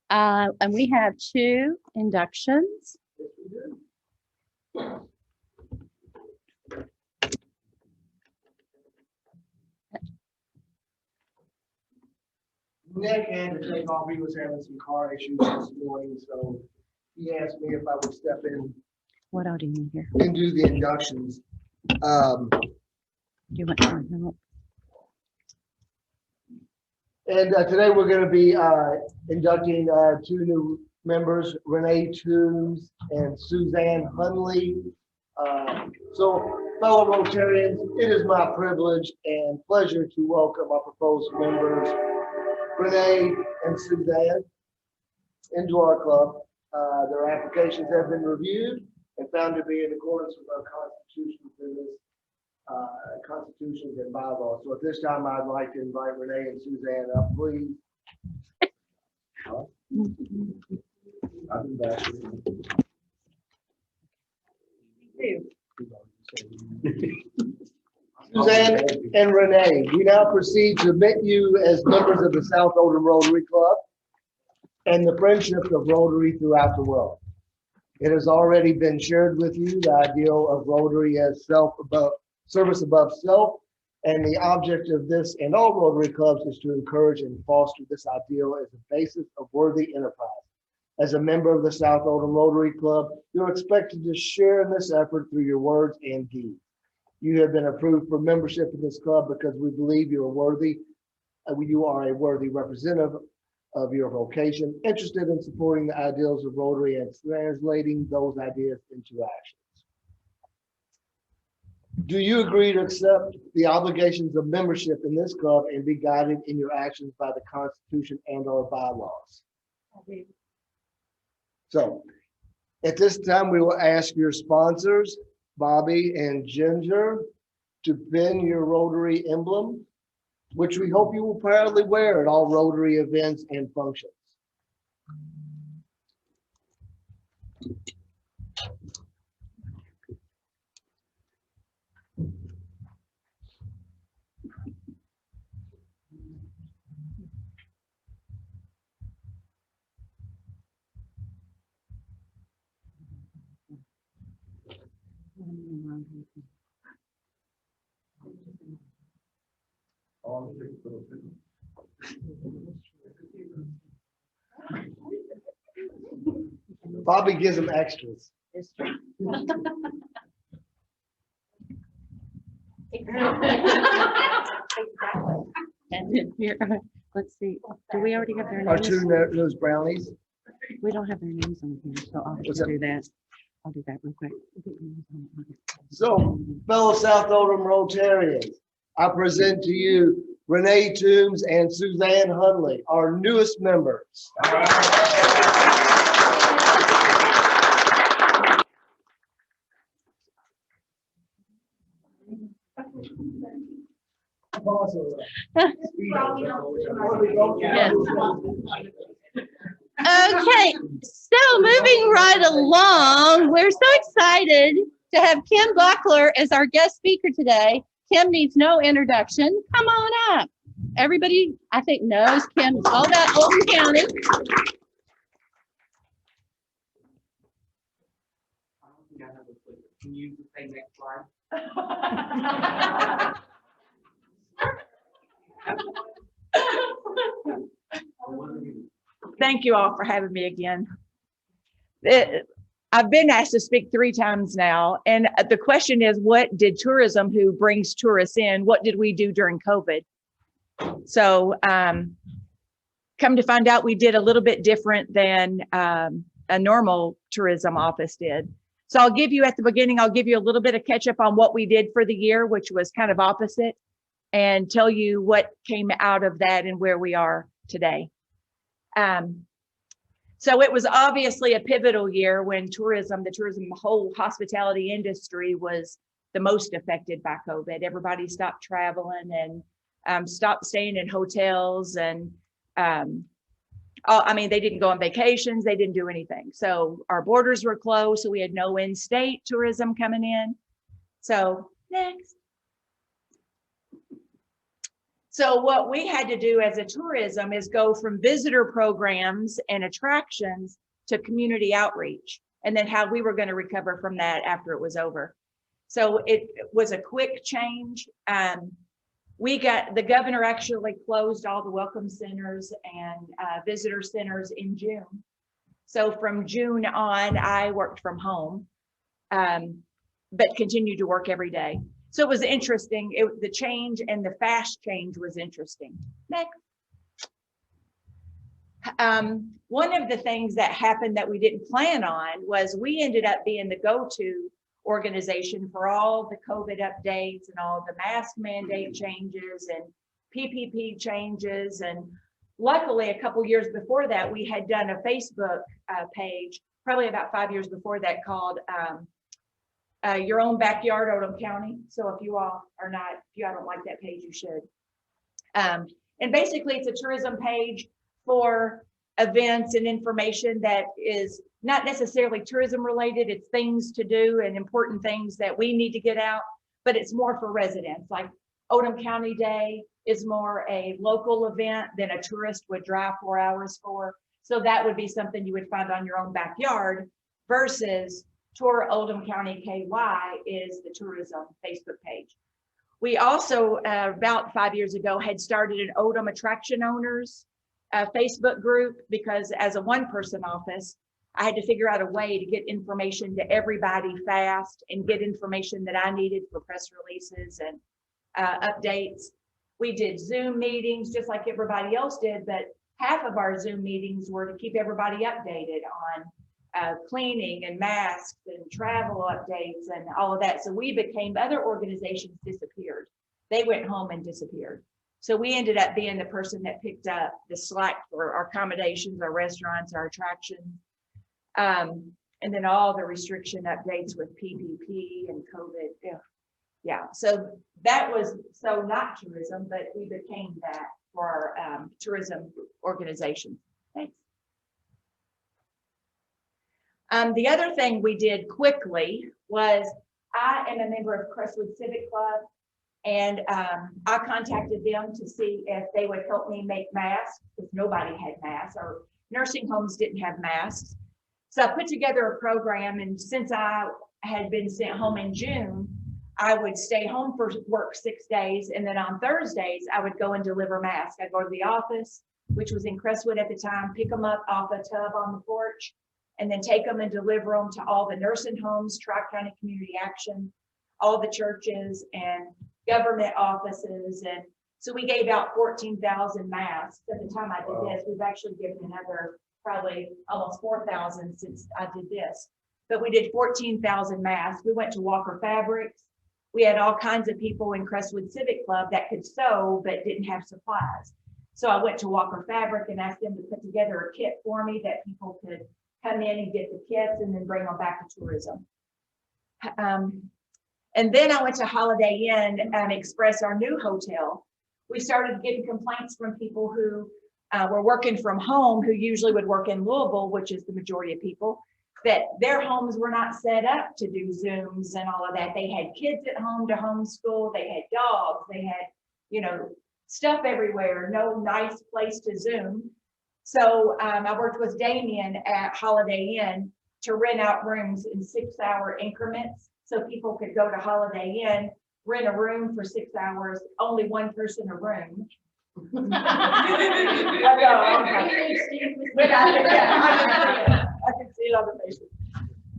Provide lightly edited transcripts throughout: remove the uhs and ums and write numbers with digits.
And we have 2 inductions. Nick had to take off. He was having some car issues this morning, so he asked me if I would step in What all do you need here? and do the inductions. Do you want some help? And today we're going to be inducting 2 new members, Renee Toombs and Suzanne Hunley. So, fellow Rotarians, it is my privilege and pleasure to welcome our proposed members, Renee and Suzanne, into our club. Their applications have been reviewed and found to be in accordance with our constitutions and bylaws. So at this time, I'd like to invite Renee and Suzanne up, please. I'll be back. Suzanne and Renee, we now proceed to admit you as members of the South Oldham Rotary Club and the friendship of Rotary throughout the world. It has already been shared with you the ideal of Rotary as service above self, and the object of this and all Rotary clubs is to encourage and foster this ideal as a basis of worthy enterprise. As a member of the South Oldham Rotary Club, you're expected to share in this effort through your words and deeds. You have been approved for membership in this club because we believe you are a worthy representative of your vocation, interested in supporting the ideals of Rotary and translating those ideas into actions. Do you agree to accept the obligations of membership in this club and be guided in your actions by the Constitution and/or bylaws? So, at this time, we will ask your sponsors, Bobby and Ginger, to pin your Rotary emblem, which we hope you will proudly wear at all Rotary events and functions. Bobby gives them extras. And then here, let's see. Do we already have their Our names? 2 those brownies. We don't have their names on here, so I'll What's just do that. I'll do that real quick. So, fellow South Oldham Rotarians, I present to you Renee Toombs and Suzanne Hunley, our newest members. Okay, so moving right along, we're so excited to have Kim Buckler as our guest speaker today. Kim needs no introduction. Come on up. Everybody, I think, knows Kim is all about Oldham County. Can you say next slide? Thank you all for having me again. I've been asked to speak 3 times now, and the question is, what did tourism, who brings tourists in, what did we do during COVID? So come to find out, we did a little bit different than a normal tourism office did. So I'll give you at the beginning, I'll give you a little bit of catch up on what we did for the year, which was kind of opposite, and tell you what came out of that and where we are today. So it was obviously a pivotal year when the whole hospitality industry was the most affected by COVID. Everybody stopped traveling and stopped staying in hotels, and I mean, they didn't go on vacations, they didn't do anything. So our borders were closed, so we had no in-state tourism coming in. So next. So what we had to do as a tourism is go from visitor programs and attractions to community outreach, and then how we were going to recover from that after it was over. So it was a quick change. The governor actually closed all the welcome centers and visitor centers in June. So from June on, I worked from home, but continued to work every day. So it was interesting. The change and the fast change was interesting. Next. One of the things that happened that we didn't plan on was we ended up being the go-to organization for all the COVID updates and all the mask mandate changes and PPP changes. And luckily, a couple years before that, we had done a Facebook page, probably about 5 years before that, called Your Own Backyard, Oldham County. So if you all don't like that page, you should. And basically, it's a tourism page for events and information that is not necessarily tourism related. It's things to do and important things that we need to get out, but it's more for residents. Like Oldham County Day is more a local event than a tourist would drive 4 hours for. So that would be something you would find on your own backyard, versus Tour Oldham County KY is the tourism Facebook page. We also, about 5 years ago, had started an Oldham Attraction Owners Facebook group, because as a one-person office, I had to figure out a way to get information to everybody fast and get information that I needed for press releases and updates. We did Zoom meetings just like everybody else did, but half of our Zoom meetings were to keep everybody updated on cleaning and masks and travel updates and all of that. So we became, other organizations disappeared. They went home and disappeared. So we ended up being the person that picked up the slack for our accommodations, our restaurants, our attractions, and then all the restriction updates with PPP and COVID. Yeah. So that was not tourism, but we became that for our tourism organization. Thanks. The other thing we did quickly was, I am a member of Crestwood Civic Club, and I contacted them to see if they would help me make masks, because nobody had masks, or nursing homes didn't have masks. So I put together a program, and since I had been sent home in June, I would stay home for work 6 days, and then on Thursdays, I would go and deliver masks. I'd go to the office, which was in Crestwood at the time, pick them up off a tub on the porch, and then take them and deliver them to all the nursing homes, Tri-County Community Action, all the churches and government offices. And so we gave out 14,000 masks. At the time I did this, we've actually given another probably almost 4,000 since I did this. But we did 14,000 masks. We went to Walker Fabrics. We had all kinds of people in Crestwood Civic Club that could sew but didn't have supplies. So I went to Walker Fabric and asked them to put together a kit for me that people could come in and get the kits and then bring them back to tourism. And then I went to Holiday Inn and Express, our new hotel. We started getting complaints from people who were working from home, who usually would work in Louisville, which is the majority of people, that their homes were not set up to do Zooms and all of that. They had kids at home to homeschool. They had dogs. They had, stuff everywhere, no nice place to Zoom. So I worked with Damien at Holiday Inn to rent out rooms in 6-hour increments. So people could go to Holiday Inn, rent a room for 6 hours, only one person a room. I can see it on the faces.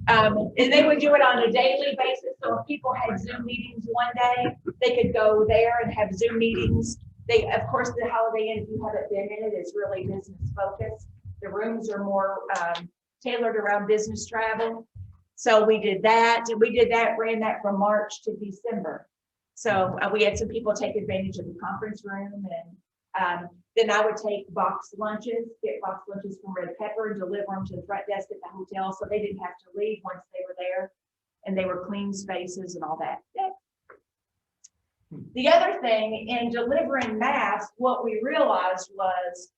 And they would do it on a daily basis. So if people had Zoom meetings one day, they could go there and have Zoom meetings. Of course, the Holiday Inn, if you haven't been in it, is really business focused. The rooms are more tailored around business travel. So we did that, and ran that from March to December. So we had some people take advantage of the conference room, and then I would take box lunches, get box lunches from Red Pepper, and deliver them to the front desk at the hotel, so they didn't have to leave once they were there, and they were clean spaces and all that. Yeah. The other thing in delivering masks, what we realized was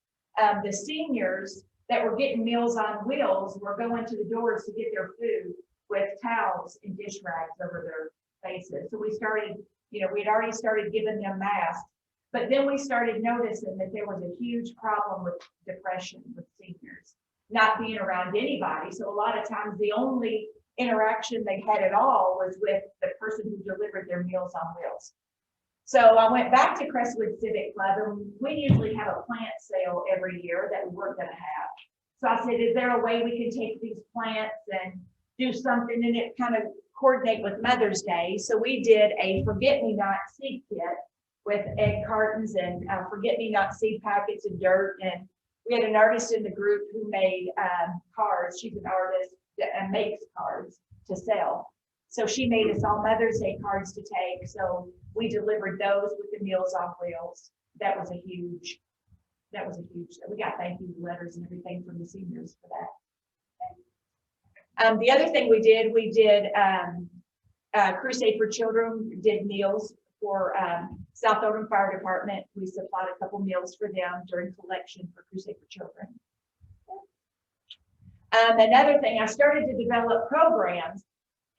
the seniors that were getting Meals on Wheels were going to the doors to get their food with towels and dish rags over their faces. So we started, we'd already started giving them masks, But then we started noticing that there was a huge problem with depression with seniors, not being around anybody. So a lot of times the only interaction they had at all was with the person who delivered their Meals on Wheels. So I went back to Crestwood Civic Club, and we usually have a plant sale every year that we weren't going to have. So I said, is there a way we can take these plants and do something and it kind of coordinate with Mother's Day? So we did a forget-me-not seed kit with egg cartons and forget-me-not seed packets and dirt. And we had an artist in the group who made cards. She's an artist that makes cards to sell. So she made us all Mother's Day cards to take. So we delivered those with the Meals on Wheels. That was a huge, we got thank you letters and everything from the seniors for that. The other thing we did Crusade for Children did meals for South Oldham Fire Department. We supplied a couple meals for them during collection for Crusade for Children. Another thing, I started to develop programs,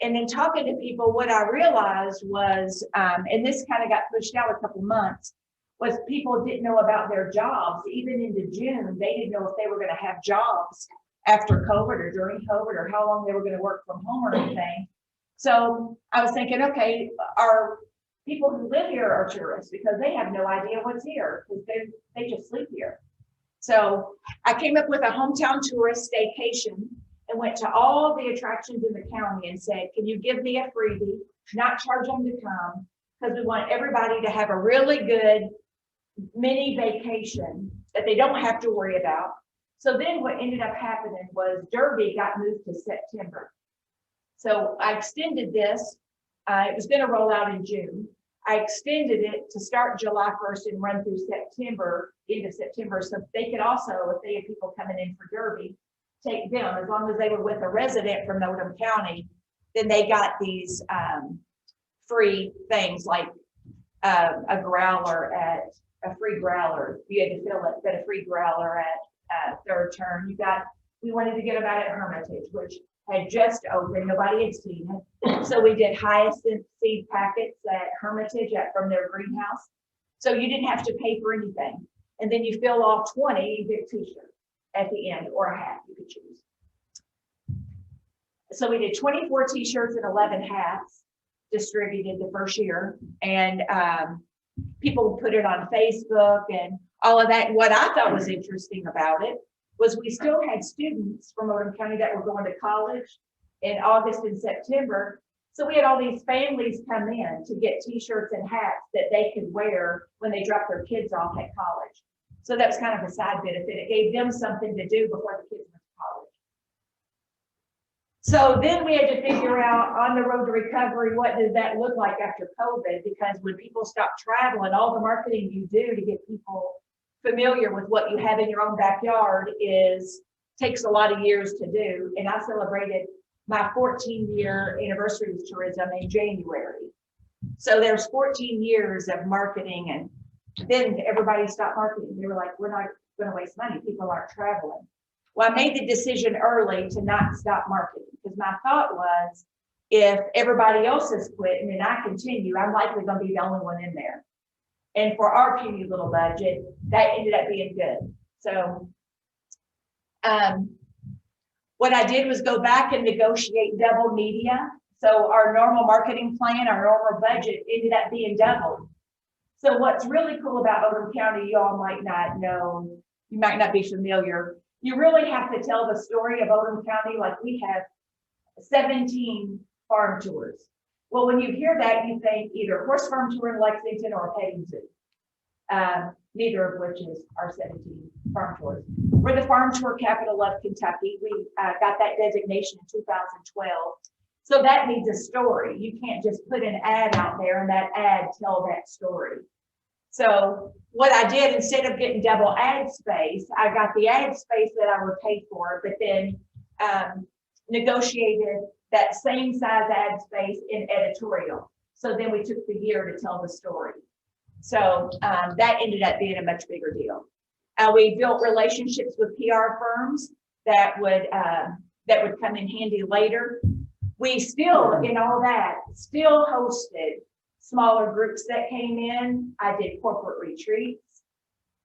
and then talking to people, what I realized was, and this kind of got pushed out a couple months, was people didn't know about their jobs. Even into June, they didn't know if they were going to have jobs after COVID or during COVID, or how long they were going to work from home or anything. So I was thinking, okay, our people who live here are tourists because they have no idea what's here because they just sleep here. So I came up with a hometown tourist staycation and went to all the attractions in the county and said, can you give me a freebie, not charge them to come, because we want everybody to have a really good mini vacation that they don't have to worry about. So then what ended up happening was Derby got moved to September. So I extended this. It was going to roll out in June. I extended it to start July 1st and run through September, into September. So they could also, if they had people coming in for Derby, take them, as long as they were with a resident from Oldham County, then they got these free things like a growler at a free growler. You had to fill it, but a free growler at Third Turn. We wanted to get them out at Hermitage, which had just opened, nobody had seen it. So we did hyacinth seed packets at Hermitage from their greenhouse. So you didn't have to pay for anything. And then you fill all 20, you get a t-shirt at the end, or a hat, you could choose. So we did 24 t-shirts and 11 hats distributed the first year. And people put it on Facebook and all of that. What I thought was interesting about it was we still had students from Oldham County that were going to college in August and September. So we had all these families come in to get t-shirts and hats that they could wear when they dropped their kids off at college. So that's kind of a side benefit. It gave them something to do before the kids went to college. So then we had to figure out on the road to recovery, what does that look like after COVID? Because when people stop traveling, all the marketing you do to get people familiar with what you have in your own backyard takes a lot of years to do. And I celebrated my 14-year anniversary with tourism in January. So there's 14 years of marketing, and then everybody stopped marketing. They were like, we're not going to waste money. People aren't traveling. Well, I made the decision early to not stop marketing because my thought was, if everybody else is quitting and I continue, I'm likely going to be the only one in there. And for our puny little budget, that ended up being good. So what I did was go back and negotiate double media. So our normal marketing plan, our normal budget ended up being doubled. So what's really cool about Oldham County, you all might not know, you might not be familiar. You really have to tell the story of Oldham County. Like, we have 17 farm tours. Well, when you hear that, you think either horse farm tour in Lexington or a petting zoo. Neither of which is our 17 farm tours. We're the farm tour capital of Kentucky. We got that designation in 2012. So that needs a story. You can't just put an ad out there and that ad tell that story. So what I did, instead of getting double ad space, I got the ad space that I would pay for, but then negotiated that same size ad space in editorial. So then we took the year to tell the story. So that ended up being a much bigger deal. We built relationships with PR firms that would come in handy later. We still, in all that, still hosted smaller groups that came in. I did corporate retreats.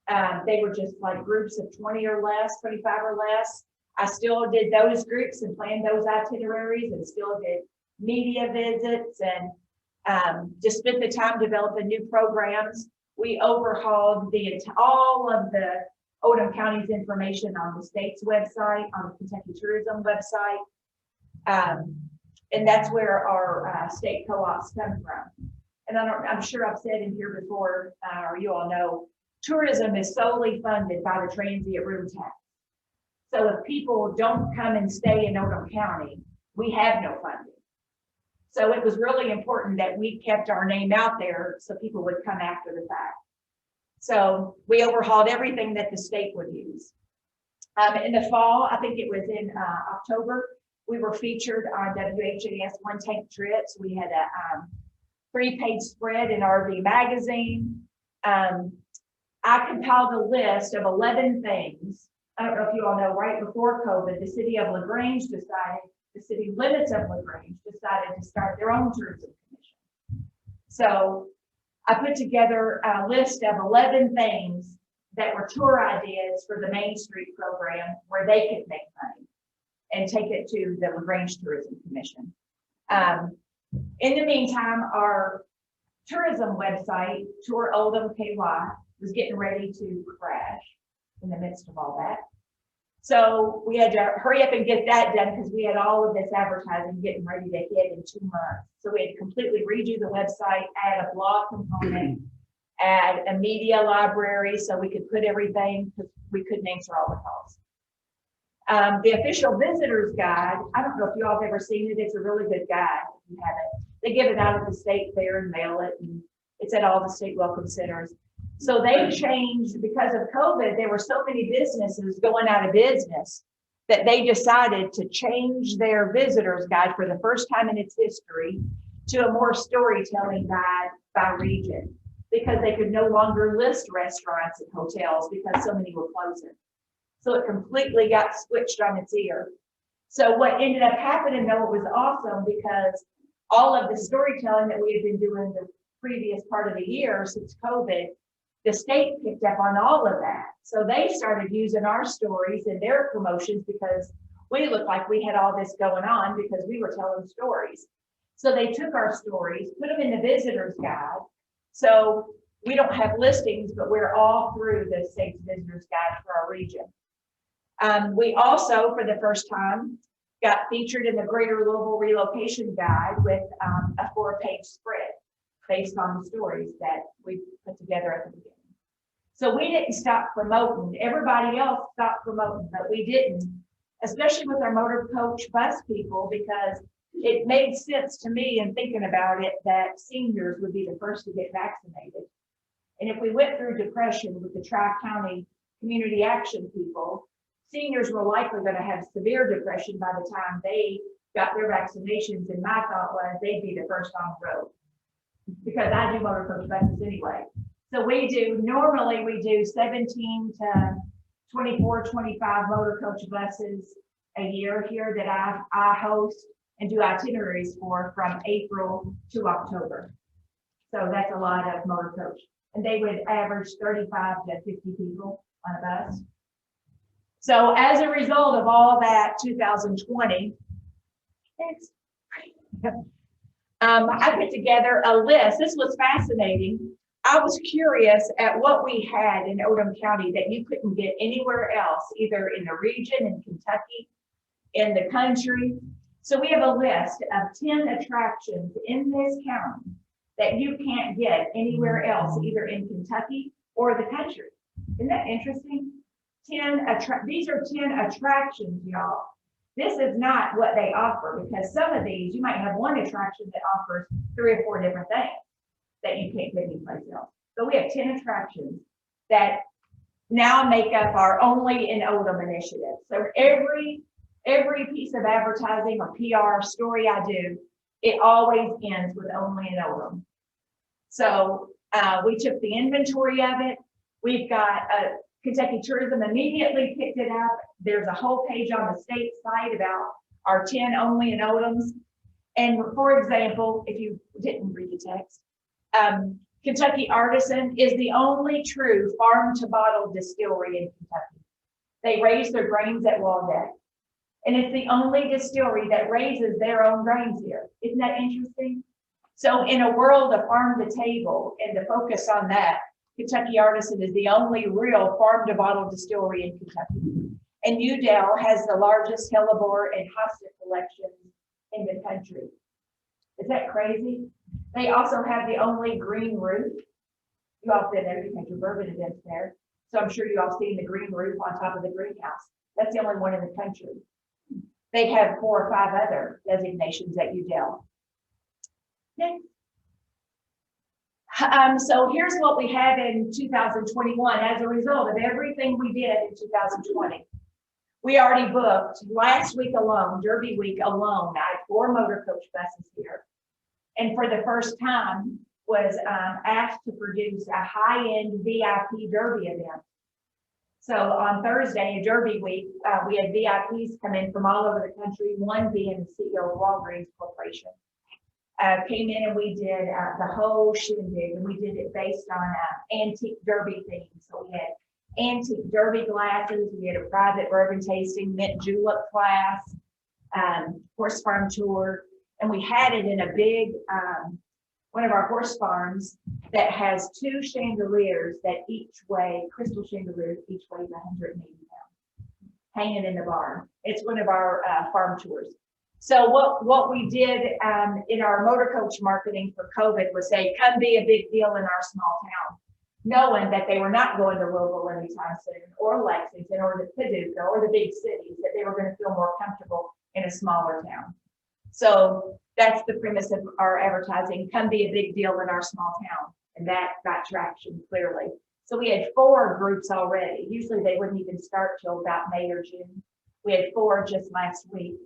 They were just like groups of 20 or less, 25 or less. I still did those groups and planned those itineraries and still did media visits and just spent the time developing new programs. We overhauled all of the Oldham County's information on the state's website, on the Kentucky Tourism website. And that's where our state co-ops come from. And I'm sure I've said in here before, or you all know, tourism is solely funded by the transient room tax. So if people don't come and stay in Oldham County, we have no funding. So it was really important that we kept our name out there so people would come after the fact. So we overhauled everything that the state would use. In the fall, I think it was in October, we were featured on WHAS One Tank Trips. We had a 3-page spread in RV Magazine. I compiled a list of 11 things. I don't know if you all know, right before COVID, the city of LaGrange decided, the city limits of LaGrange decided to start their own tourism commission. So I put together a list of 11 things that were tour ideas for the Main Street program where they could make money and take it to the LaGrange Tourism Commission. In the meantime, our tourism website, Tour Oldham KY, was getting ready to crash in the midst of all that. So we had to hurry up and get that done because we had all of this advertising getting ready to hit in 2 months. So we had to completely redo the website, add a blog component, add a media library so we could put everything because we couldn't answer all the calls. The official visitor's guide, I don't know if you all have ever seen it. It's a really good guide. If you haven't, they give it out at the state fair and mail it, and it's at all the state welcome centers. So they changed because of COVID. There were so many businesses going out of business that they decided to change their visitor's guide for the first time in its history to a more storytelling guide by region, because they could no longer list restaurants and hotels because so many were closing. So it completely got switched on its ear. So what ended up happening, though, it was awesome because all of the storytelling that we had been doing the previous part of the year since COVID, the state picked up on all of that. So they started using our stories in their promotions because we looked like we had all this going on because we were telling stories. So they took our stories, put them in the visitor's guide. So we don't have listings, but we're all through the state's visitor's guide for our region. We also, for the first time, got featured in the Greater Louisville Relocation Guide with a 4-page spread based on the stories that we put together at the beginning. So we didn't stop promoting. Everybody else stopped promoting, but we didn't, especially with our motor coach bus people, because it made sense to me in thinking about it that seniors would be the first to get vaccinated. And if we went through depression with the Tri-County Community Action people, seniors were likely going to have severe depression by the time they got their vaccinations. And my thought was they'd be the first on the road because I do motor coach buses anyway. So normally we do 17 to 24, 25 motor coach buses a year here that I host and do itineraries for from April to October. So that's a lot of motor coach. And they would average 35 to 50 people on a bus. So as a result of all that, 2020, I put together a list. This was fascinating. I was curious at what we had in Oldham County that you couldn't get anywhere else, either in the region, in Kentucky, in the country. So we have a list of 10 attractions in this county that you can't get anywhere else, either in Kentucky or the country. Isn't that interesting? These are 10 attractions, y'all. This is not what they offer, because some of these, you might have one attraction that offers 3 or 4 different things that you can't get anyplace else. So we have 10 attractions that now make up our Only in Oldham initiative. So every piece of advertising or PR story I do, it always ends with Only in Oldham. So we took the inventory of it. We've got Kentucky Tourism immediately picked it up. There's a whole page on the state site about our 10 Only in Oldhams. And for example, if you didn't read the text, Kentucky Artisan is the only true farm to bottle distillery in Kentucky. They raise their grains at Waldeck. And it's the only distillery that raises their own grains here. Isn't that interesting? So in a world of farm to table and the focus on that, Kentucky Artisan is the only real farm to bottle distillery in Kentucky. And Udall has the largest hellebore and hosta collections in the country. Is that crazy? They also have the only green roof. You all been there, you had your bourbon events there. So I'm sure you all seen the green roof on top of the greenhouse. That's the only one in the country. They have 4 or 5 other designations at Udall. Next. So here's what we have in 2021 as a result of everything we did in 2020. We already booked last week alone, Derby week alone. I had 4 motor coach buses here. And for the first time was asked to produce a high-end VIP Derby event. So on Thursday, Derby week, we had VIPs come in from all over the country, one being the CEO of Walgreens Corporation. Came in and we did the whole shindig, and we did it based on antique Derby themes. So we had antique Derby glasses, we had a private bourbon tasting, mint julep class, horse farm tour, and we had it in a big, one of our horse farms that has 2 chandeliers that each weigh, crystal chandeliers, each weighs 180 pounds, hanging in the barn. It's one of our farm tours. So what we did in our motor coach marketing for COVID was say, come be a big deal in our small town, knowing that they were not going to Louisville anytime soon, or Lexington, or the Paducah, or the big cities, that they were going to feel more comfortable in a smaller town. So that's the premise of our advertising, come be a big deal in our small town. And that got traction clearly. So we had 4 groups already. Usually they wouldn't even start till about May or June. We had 4 just last week.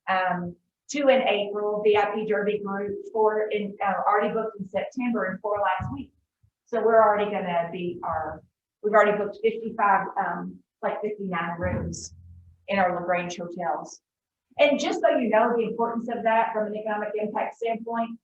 2 in April, VIP Derby group, 4 in already booked in September, and 4 last week. So we're already going to be we've already booked 55, like 59 rooms in our LaGrange hotels. And just so you know the importance of that from an economic impact standpoint,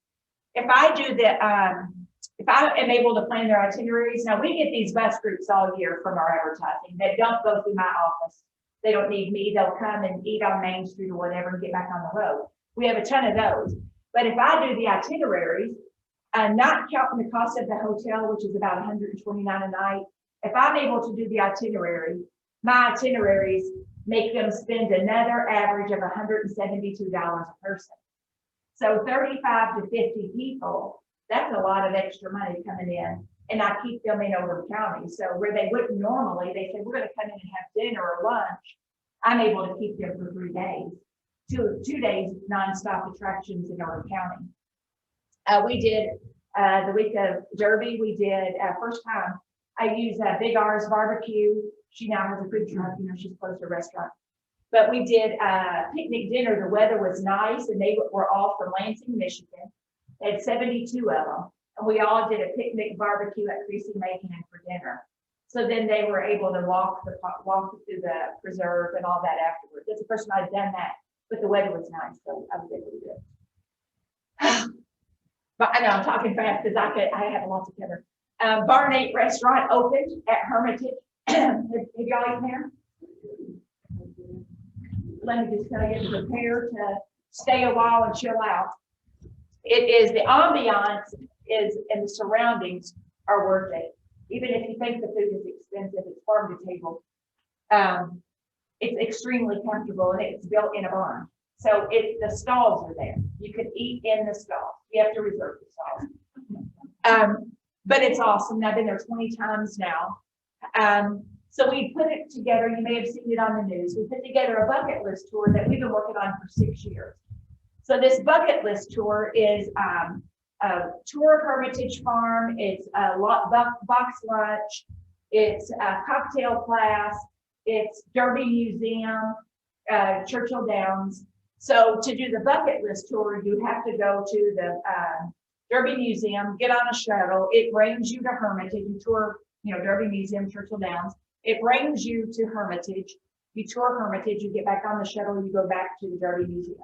if I do if I am able to plan their itineraries, now we get these bus groups all year from our advertising that don't go through my office. They don't need me. They'll come and eat on Main Street or whatever and get back on the road. We have a ton of those. But if I do the itineraries, not counting the cost of the hotel, which is about $129 a night, if I'm able to do the itinerary, my itineraries make them spend another average of $172 a person. So 35 to 50 people, that's a lot of extra money coming in. And I keep them in Oldham County. So where they wouldn't normally, they say, we're going to come in and have dinner or lunch. I'm able to keep them for 3 days, two days nonstop attractions in Oldham County. We did the week of Derby. We did first time I used Big R's barbecue. She now has a food truck, she's close to a restaurant. But we did a picnic dinner. The weather was nice, and they were all from Lansing, Michigan. They had 72 of them. And we all did a picnic barbecue at Creasy Macon for dinner. So then they were able to walk through the preserve and all that afterwards. That's the first time I'd done that, but the weather was nice, so I was able to do it. But I know I'm talking fast because I have a lot to cover. Barn 8 restaurant opened at Hermitage. Have y'all eaten there? Let me just tell you, prepare to stay a while and chill out. It is the ambiance and the surroundings are worth it. Even if you think the food is expensive, it's farm to table. It's extremely comfortable, and it's built in a barn. So the stalls are there. You can eat in the stalls. You have to reserve the stalls. But it's awesome. I've been there 20 times now. So we put it together. You may have seen it on the news. We put together a bucket list tour that we've been working on for 6 years. So this bucket list tour is a tour of Hermitage Farm. It's a box lunch. It's a cocktail class. It's Derby Museum, Churchill Downs. So to do the bucket list tour, you have to go to the Derby Museum, get on a shuttle. It brings you to Hermitage. You tour, Derby Museum, Churchill Downs. It brings you to Hermitage. You tour Hermitage. You get back on the shuttle. You go back to the Derby Museum.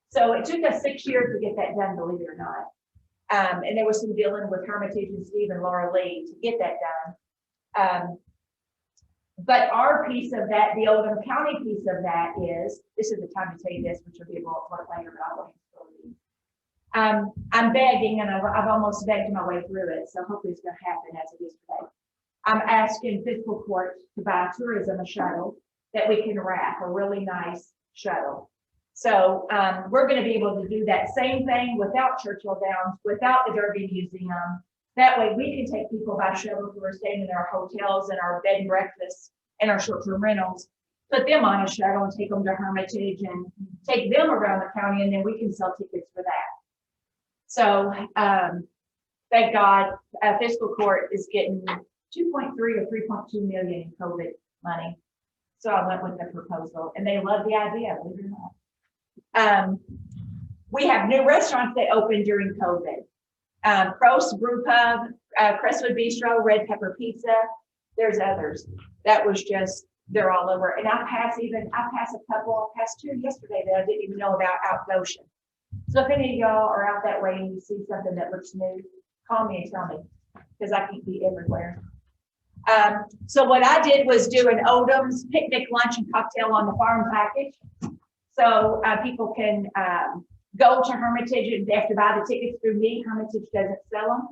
So it took us 6 years to get that done, believe it or not. And there was some dealing with Hermitage and Steve and Laura Lee to get that done. But our piece of that, the Oldham County piece of that is, this is the time to tell you this, which will be a little later, but I'll go ahead and I'm begging, and I've almost begged my way through it, so hopefully it's going to happen as it is today. I'm asking fiscal court to buy tourism a shuttle that we can wrap, a really nice shuttle. So we're going to be able to do that same thing without Churchill Downs, without the Derby Museum. That way we can take people by shuttle who are staying in our hotels and our bed and breakfasts and our short-term rentals, put them on a shuttle and take them to Hermitage and take them around the county, and then we can sell tickets for that. So thank God, fiscal court is getting 2.3 or 3.2 million in COVID money. So I went with the proposal, and they love the idea, believe it or not. We have new restaurants that opened during COVID. Prost Brew Pub, Crestwood Bistro, Red Pepper Pizza. There's others. That was just, they're all over. And I passed a couple, I passed two yesterday that I didn't even know about out Goshen. So if any of y'all are out that way and you see something that looks new, call me and tell me, because I can be everywhere. So what I did was do an Oldham's picnic, lunch, and cocktail on the farm package. So people can go to Hermitage, and they have to buy the tickets through me. Hermitage doesn't sell them.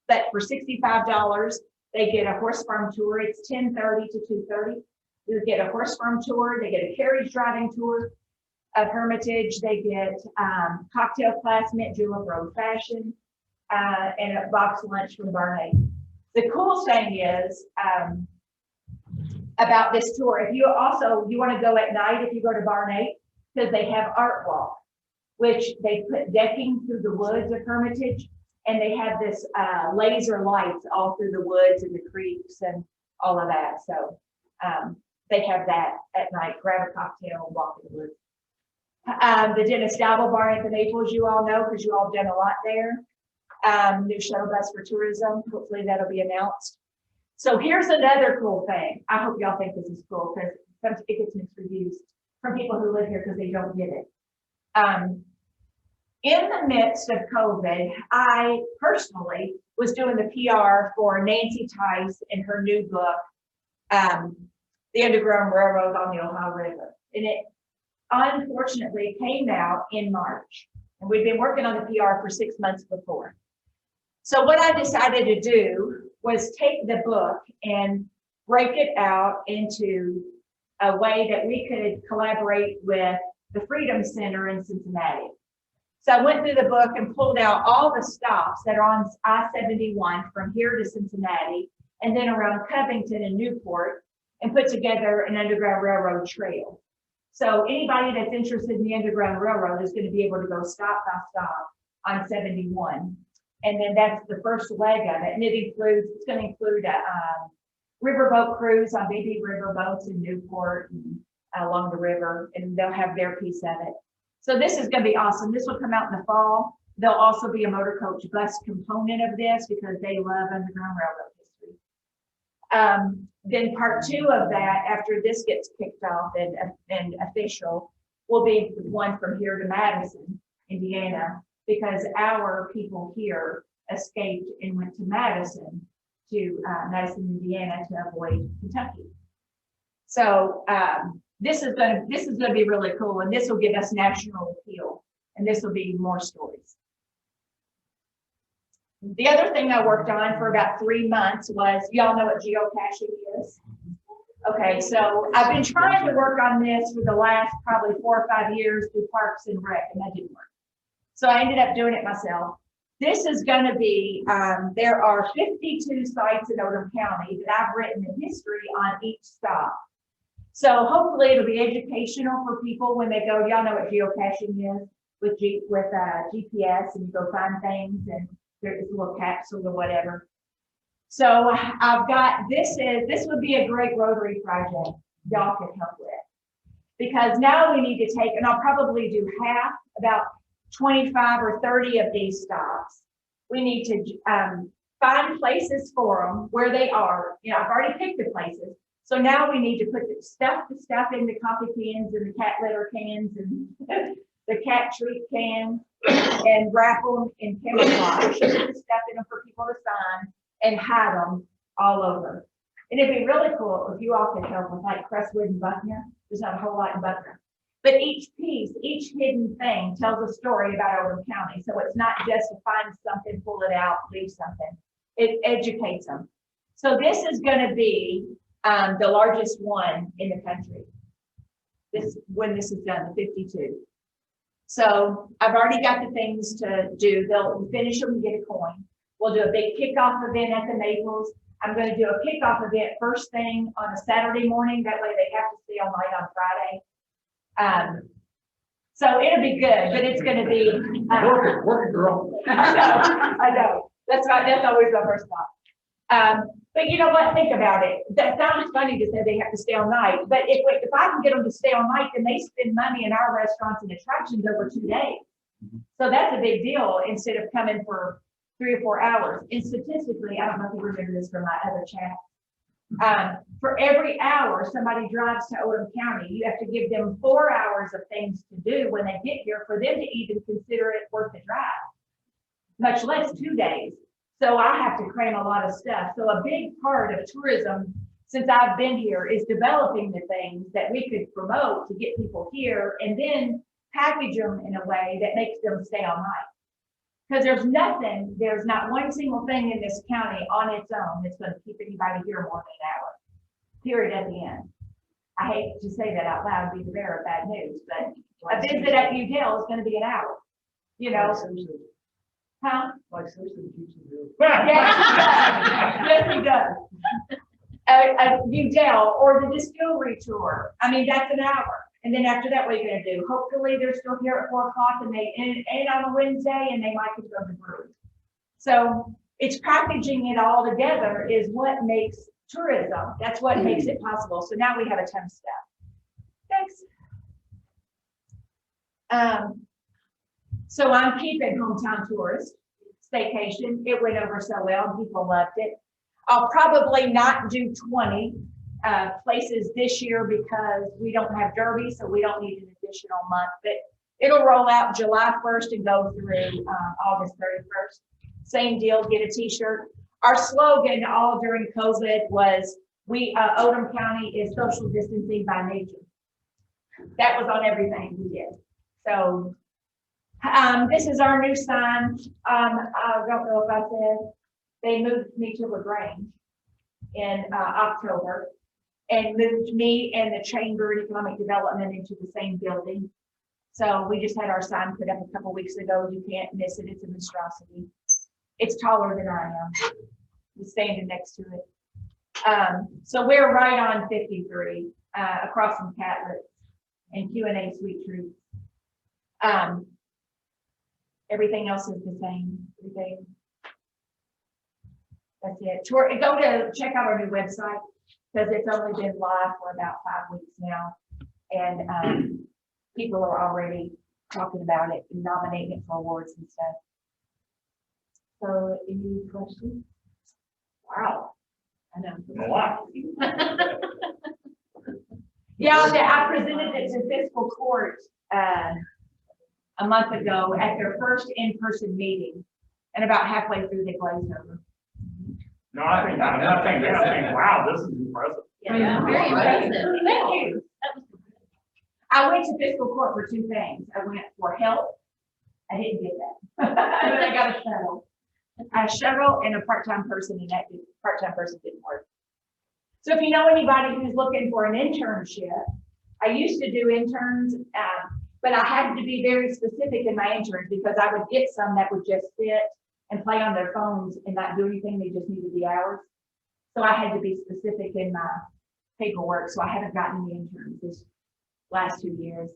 But for $65, they get a horse farm tour. It's 10:30 to 2:30. You get a horse farm tour. They get a carriage driving tour of Hermitage. They get cocktail class, mint julep, road fashion, and a box lunch from Barney. The cool thing is about this tour, if you want to go at night, if you go to Barney, because they have art walk, which they put decking through the woods of Hermitage, and they have this laser lights all through the woods and the creeks and all of that. So they have that at night. Grab a cocktail and walk in the woods. The Dennis Dabble Bar at the Naples, you all know, because you all have done a lot there. New shuttle bus for tourism. Hopefully that'll be announced. So here's another cool thing. I hope y'all think this is cool, because sometimes it gets mixed reviews from people who live here because they don't get it. In the midst of COVID, I personally was doing the PR for Nancy Tice in her new book, The Underground Railroad on the Ohio River. And it unfortunately came out in March. And we've been working on the PR for 6 months before. So what I decided to do was take the book and break it out into a way that we could collaborate with the Freedom Center in Cincinnati. So I went through the book and pulled out all the stops that are on I-71 from here to Cincinnati, and then around Covington and Newport, and put together an Underground Railroad trail. So anybody that's interested in the Underground Railroad is going to be able to go stop by stop on 71. And then that's the first leg of it. And it's going to include a riverboat cruise on baby riverboats in Newport and along the river, and they'll have their piece of it. So this is going to be awesome. This will come out in the fall. There'll also be a motor coach bus component of this because they love Underground Railroad history. Then part 2 of that, after this gets kicked off and official, will be one from here to Madison, Indiana, because our people here escaped and went to Madison, Indiana, to avoid Kentucky. So this is going to be really cool, and this will give us national appeal, and this will be more stories. The other thing I worked on for about 3 months was, y'all know what geocaching is? Okay, so I've been trying to work on this for the last probably 4 or 5 years through Parks and Rec, and that didn't work. So I ended up doing it myself. This is going to be, there are 52 sites in Oldham County that I've written the history on each stop. So hopefully it'll be educational for people when they go. Y'all know what geocaching is with GPS, and you go find things, and there's a little capsule or whatever. So I've got, this would be a great Rotary project y'all could help with, because now we need to take, and I'll probably do half, about 25 or 30 of these stops. We need to find places for them where they are. You know, I've already picked the places. So now we need to put the stuff in the coffee cans and the cat litter cans and the cat treat cans and wrap them in camouflage, put the stuff in them for people to sign and hide them all over. And it'd be really cool if you all could help with like Crestwood and Buckner. There's not a whole lot in Buckner. But each piece, each hidden thing tells a story about Oldham County. So it's not just to find something, pull it out, leave something. It educates them. So this is going to be the largest one in the country. When this is done, the 52. So I've already got the things to do. They'll finish them and get a coin. We'll do a big kickoff event at the Maples. I'm going to do a kickoff event first thing on a Saturday morning. That way they have to stay all night on Friday. So it'll be good, but it's going to be Working girl. I know. That's always my first thought. But you know what? Think about it. That sounds funny to say they have to stay all night, but if I can get them to stay all night, then they spend money in our restaurants and attractions over 2 days. So that's a big deal instead of coming for 3 or 4 hours. And statistically, I don't know if you remember this from my other chat. For every hour somebody drives to Oldham County, you have to give them 4 hours of things to do when they get here for them to even consider it worth the drive, much less 2 days. So I have to cram a lot of stuff. So a big part of tourism since I've been here is developing the things that we could promote to get people here and then package them in a way that makes them stay all night. Because there's not one single thing in this county on its own that's going to keep anybody here more than an hour, period, at the end. I hate to say that out loud, be the bearer of bad news, but a visit at Udell is going to be an hour, you know. Huh? Like Simpson keeps it real. Yes, he does. Udell or the distillery tour. I mean, that's an hour. And then after that, what are you going to do? Hopefully they're still here at 4 o'clock and they end on a Wednesday and they might could go to brew. So it's packaging it all together is what makes tourism. That's what makes it possible. So now we have a ton of stuff. Thanks. So I'm keeping Hometown Tourist Staycation. It went over so well. People loved it. I'll probably not do 20 places this year because we don't have Derby, so we don't need an additional month. But it'll roll out July 1st and go through August 31st. Same deal, get a t-shirt. Our slogan all during COVID was, Oldham County is social distancing by nature. That was on everything we did. So this is our new sign. I don't know if I said, they moved me to LaGrange in October and moved me and the Chamber of Economic Development into the same building. So we just had our sign put up a couple weeks ago. You can't miss it. It's a monstrosity. It's taller than I am. We're standing next to it. So we're right on 53 across from Catlett and Q&A Sweet Treats. Everything else is the same. Everything. That's it. Go to check out our new website because it's only been live for about 5 weeks now, and people are already talking about it and nominating it for awards and stuff. So, any questions? Wow, I know. Wow. Yeah, I presented it to fiscal court a month ago at their first in-person meeting, and about halfway through they glazed over. No, I think, wow, this is impressive. Yeah, very impressive. Thank you. I went to fiscal court for 2 things. I went for help. I didn't get that. But I got a shuttle and a part-time person, and that part-time person didn't work. So if you know anybody who's looking for an internship, I used to do interns, but I had to be very specific in my interns because I would get some that would just sit and play on their phones and not do anything. They just needed the hours. So I had to be specific in my paperwork. So I haven't gotten any interns this last 2 years.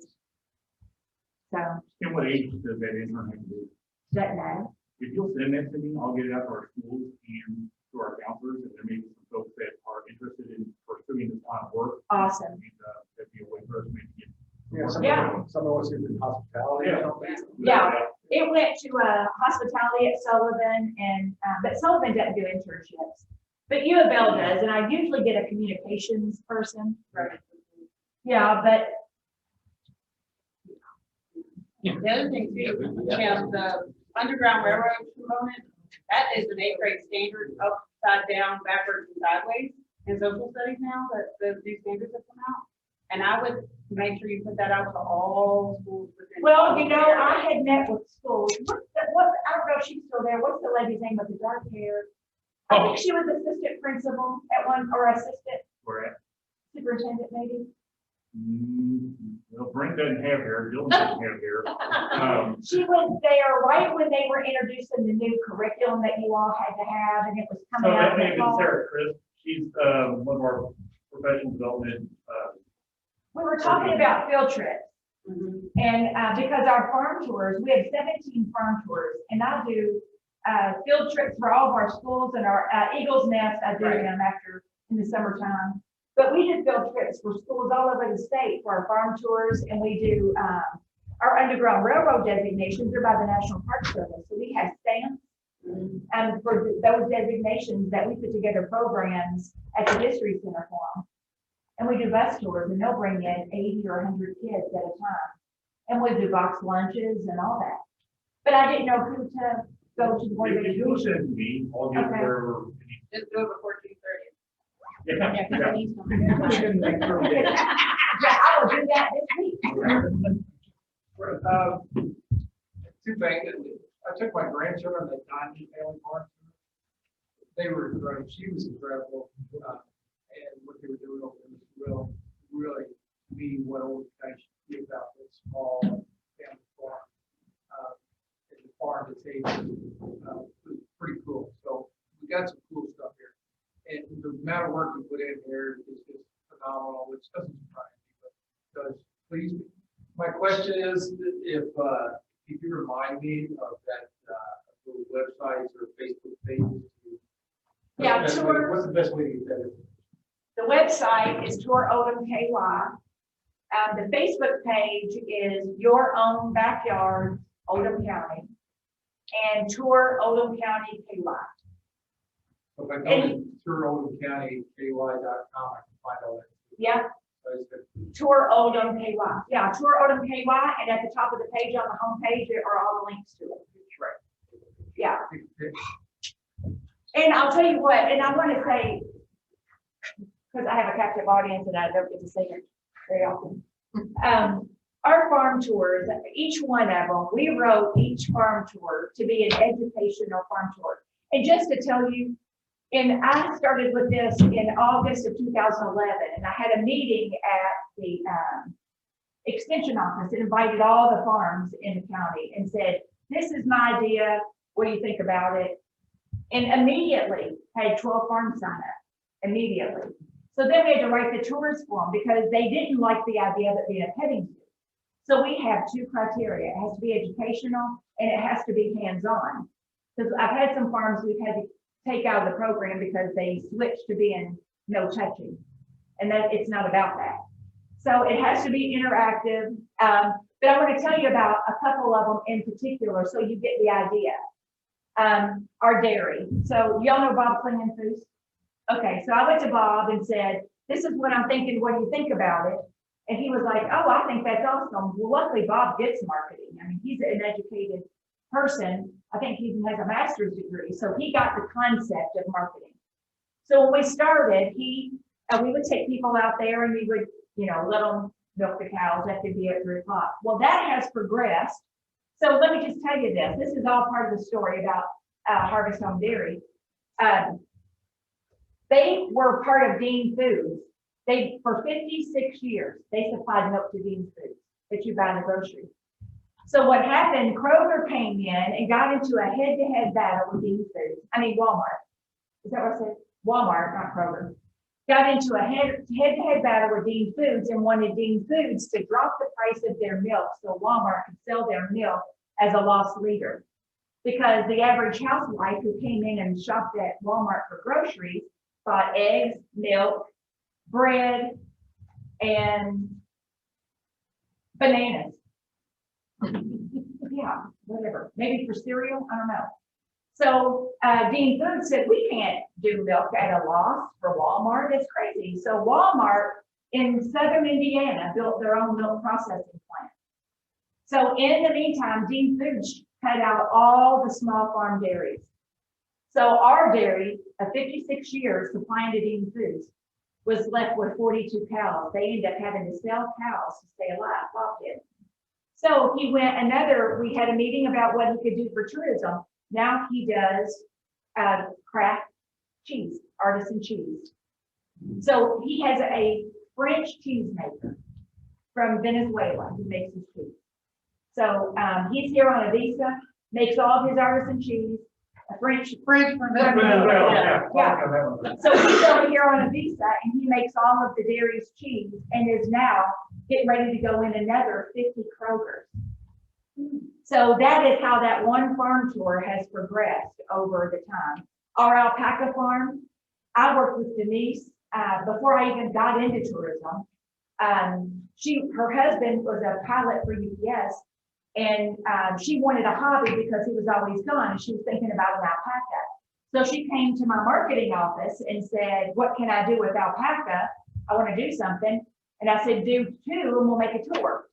So. And what age does that intern have to do? That now. If you'll send that to me, I'll get it out to our schools and to our counselors, and there may be some folks that are interested in pursuing this line of work. Awesome. And that'd be a way for us to maybe get. Yeah, someone wants to do hospitality or something. Yeah. It went to hospitality at Sullivan, and but Sullivan doesn't do internships. But U of L does, and I usually get a communications person. Right. Yeah, but The other thing too, the Underground Railroad component, that is an 8th grade standard, upside down, backwards, and sideways in social studies now, that the new standards have come out. And I would make sure you put that out to all schools within. Well, you know, I had met with schools. I don't know if she's still there. What's the lady's name with the dark hair? I think she was assistant principal at one, or assistant Where at? superintendent maybe. Well, Brent doesn't have hair, Dylan doesn't have hair. She was there right when they were introducing the new curriculum that you all had to have, and it was So coming out. that may in be the fall. Sarah Chris, she's, one of our professional development, We were talking about field trips. And because our farm tours, we have 17 farm tours, and I do field trips for all of our schools, and our Eagles Nest, I do them after in the summertime. But we do field trips for schools all over the state for our farm tours, and we do our Underground Railroad designations are by the National Park Service. So we have stamps for those designations that we put together programs at the History Center for them. And we do bus tours, and they'll bring in 80 or 100 kids at a time. And we do box lunches and all that. But I didn't know who to go to the board of if you education. send me, I'll get Okay. wherever. Just do it before 2:30. Yeah, Yeah, 'cause yeah. I need some. Yeah, I will do that this week. Two things. I took my grandchildren to Donnie Family Farm. They were incredible. She was incredible. And what they were doing over there was really be what old guys should be about this small family farm. And the farm to take was pretty cool. So we got some cool stuff here. And the amount of work we put in here is just phenomenal, which doesn't surprise me, but does please me. My question is, if you remind me of that, little websites or Facebook pages. Yeah, What's the best way- tour. What's the best way to get that? The website is Tour Oldham KY. The Facebook page is Your Own Backyard, Oldham County, and Tour Oldham County KY. If I go to touroldhamcountyky.com, I can find all that. Yeah, So it's good. Tour Oldham KY. Yeah, Tour Oldham KY, and at the top of the page on the home page are all the links to it. Right. Yeah, and I'll tell you what, and I want to say, because I have a captive audience and I don't get to say it very often. Our farm tours, each one of them, we wrote each farm tour to be an educational farm tour. And just to tell you, and I started with this in August of 2011, and I had a meeting at the extension office and invited all the farms in the county and said, this is my idea, what do you think about it? And immediately had 12 farms sign up, immediately. So then we had to write the tours for them because they didn't like the idea of it being a petting zoo. So we have two criteria. It has to be educational and it has to be hands-on. Because I've had some farms we've had to take out of the program because they switched to being no touching. And that it's not about that. So it has to be interactive. But I want to tell you about a couple of them in particular so you get the idea. Our dairy. So y'all know Bob Klingenfuss? Okay, so I went to Bob and said, this is what I'm thinking, what do you think about it? And he was like, oh, I think that's awesome. Well, luckily Bob gets marketing. I mean, he's an educated person. I think he even has a master's degree. So he got the concept of marketing. So when we started, we would take people out there and we would, let them milk the cows. That could be at 3 o'clock. Well, that has progressed. So let me just tell you this. This is all part of the story about Harvest Home Dairy. They were part of Dean Foods. For 56 years, they supplied milk to Dean Foods that you buy in the grocery. So what happened, Kroger came in and got into a head-to-head battle with Dean Foods. Walmart. Is that what I said? Walmart, not Kroger. Got into a head-to-head battle with Dean Foods and wanted Dean Foods to drop the price of their milk so Walmart could sell their milk as a loss leader. Because the average housewife who came in and shopped at Walmart for groceries bought eggs, milk, bread, and bananas. Yeah, whatever. Maybe for cereal, I don't know. So Dean Foods said, we can't do milk at a loss for Walmart. It's crazy. So Walmart in Southern Indiana built their own milk processing plant. So in the meantime, Dean Foods cut out all the small farm dairies. So our dairy of 56 years supplying to Dean Foods was left with 42 cows. They ended up having to sell cows to stay alive, Bob did. So he went we had a meeting about what he could do for tourism. Now he does craft cheese, artisan cheese. So he has a French cheese maker from Venezuela who makes his cheese. So he's here on a visa, makes all of his artisan cheese, a French from Venezuela. Yeah. So he's over here on a visa and he makes all of the dairy's cheese and is now getting ready to go in another 50 Krogers. So that is how that one farm tour has progressed over the time. Our alpaca farm, I worked with Denise before I even got into tourism. Her husband was a pilot for UPS, and she wanted a hobby because he was always gone, and she was thinking about an alpaca. So she came to my marketing office and said, "What can I do with alpaca? I want to do something." And I said, "Do two, and we'll make a tour."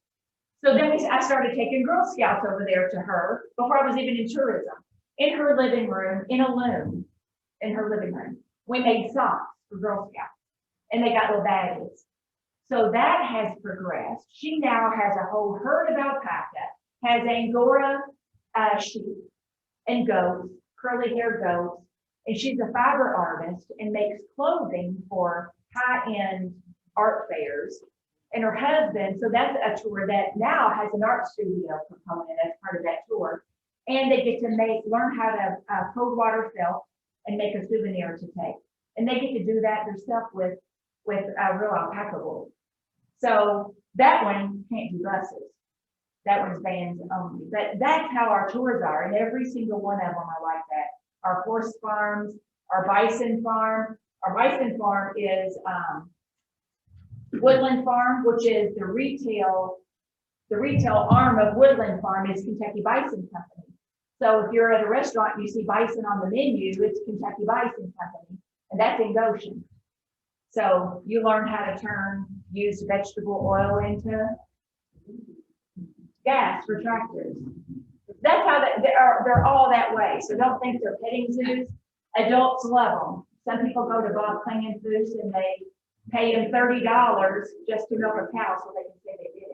So then I started taking Girl Scouts over there to her before I was even in tourism. In her living room, in a loom, in her living room, we made socks for Girl Scouts, and they got little badges. So that has progressed. She now has a whole herd of alpaca, has Angora sheep and goats, curly haired goats, and she's a fiber artist and makes clothing for high-end art fairs. And her husband, so that's a tour that now has an art studio component as part of that tour. And they get to learn how to cold water felt and make a souvenir to take. And they get to do that themselves with real alpaca wool. So that one can't do buses. That one's vans only. But that's how our tours are, and every single one of them are like that. Our horse farms, our bison farm. Our bison farm is Woodland Farm, which is the retail arm of Woodland Farm is Kentucky Bison Company. So if you're at a restaurant and you see bison on the menu, it's Kentucky Bison Company, and that's in Goshen. So you learn how to turn used vegetable oil into gas for tractors. That's how they're all that way. So don't think they're petting zoos. Adults love them. Some people go to Bob Clinging Foods and they pay them $30 just to milk a cow so they can say they did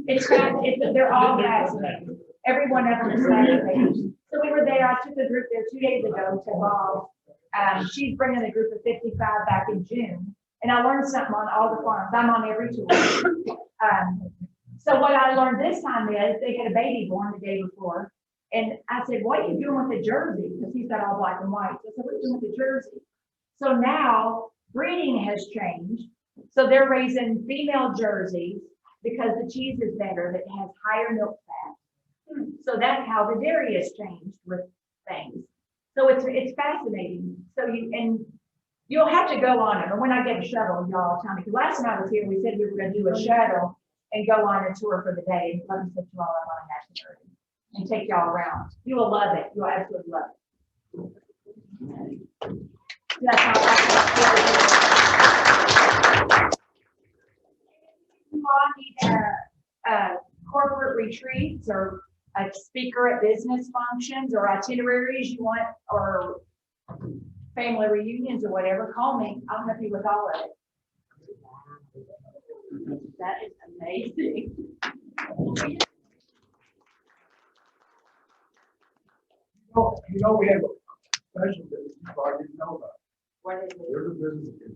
it. They're all fascinating. Every one of them is fascinating. So we were there. I took a group there 2 days ago to Bob. She's bringing a group of 55 back in June, and I learned something on all the farms. I'm on every tour. So what I learned this time is they had a baby born the day before, and I said, "What are you doing with the jersey?" Because he's got all black and white. So I said, "What are you doing with the jersey?" So now breeding has changed. So they're raising female jerseys because the cheese is better, that has higher milk fat. So that's how the dairy has changed with things. So it's fascinating. So you'll have to go on it. Or when I get a shuttle, y'all tell me. Because last time I was here, we said we were going to do a shuttle and go on a tour for the day. And let me set you all up on that tour and take y'all around. You will love it. You will absolutely love it. That's how you need corporate retreats or a speaker at business functions or itineraries you want, or family reunions or whatever, call me. I'll help you with all of it. That is amazing. Well, we have a special business you probably didn't know about. What is it? There's a business in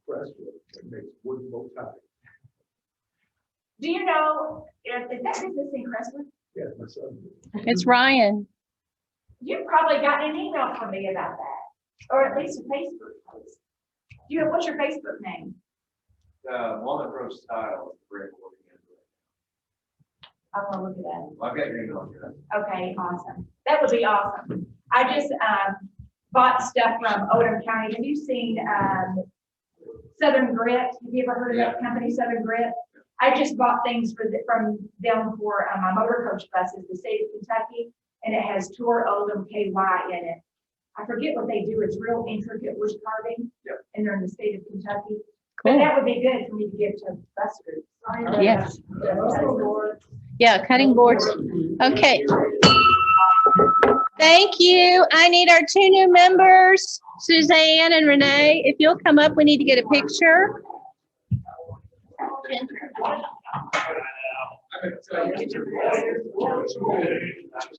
Presswood that makes wooden bow ties. Do you know, is that business in Crestwood? Yes, my son. It's Ryan. You've probably gotten an email from me about that, or at least a Facebook post. What's your Facebook name? Walnut Grove Style is the brand we're working in. I want to look at that. I've got your email address. Okay, awesome. That would be awesome. I just bought stuff from Oldham County. Have you seen Southern Grit? Have you ever heard of that company, Southern Grit? I just bought things from them for my motor coach buses, the state of Kentucky, and it has Tour Oldham KY in it. I forget what they do. It's real intricate wood carving, and they're in the state of Kentucky. But Cool. that would be good for me to give to bus groups. Yes. Yeah, cutting boards. Okay. Thank you. I need our 2 new members, Suzanne and Renee. If you'll come up, we need to get a picture.